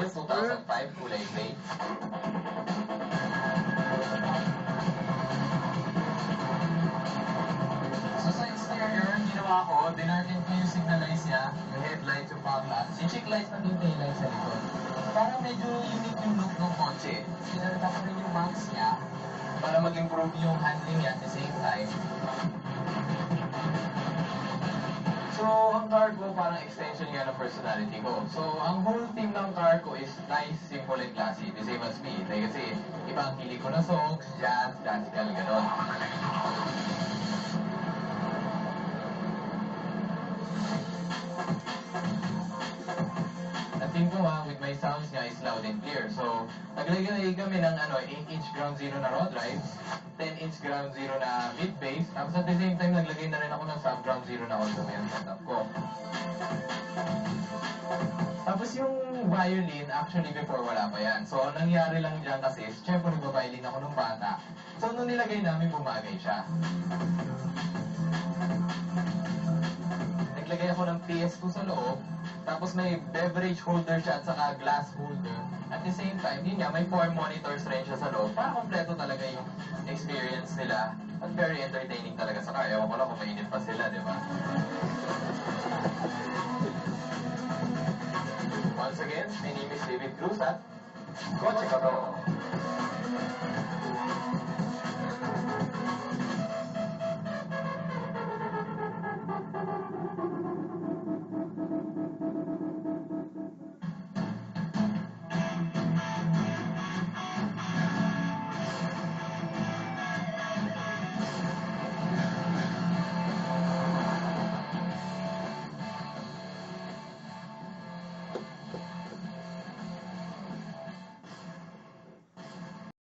Model 2005, kulay gray. So sa exterior, ginawa ko, dinarken ko yung signalize niya, yung headlights, yung fog lamps, yung check lights na yung taillights sa likod. Para medyo unique yung look ng kotse. Sinalita ko rin yung mounts niya para mag-improve yung handling niya at the same time. So, ang car ko parang extension nga ng personality ko. So, ang whole theme ng car ko is nice, simple, and classy. The same as me. Like, kasi iba ang hilig ko na songs, jazz, classical, gano'n. Ang theme ko nga, with my sounds nga, is loud and clear. So, naglagay kami ng 8-inch ground zero na raw drives, 10-inch ground zero na mid-bass, tapos at the same time, naglagay na rin ako ng sub ground zero na auto yung setup ko. Tapos yung violin, actually before wala pa yan. So, ang nangyari lang dyan kasi, syempre nagpa-violin ako nung bata. So, nung nilagay namin, bumagay siya. Naglagay ako ng PS2 sa loob, tapos may beverage holder siya at saka glass holder. At the same time, yun nga, may 4 monitors rin siya sa loob. Para kompleto talaga yung experience nila. At very entertaining talaga sa car. Ewan ko lang kung mainit pa sila, di ba? Once again, my name is David Cruz at Kotse Ka Bro.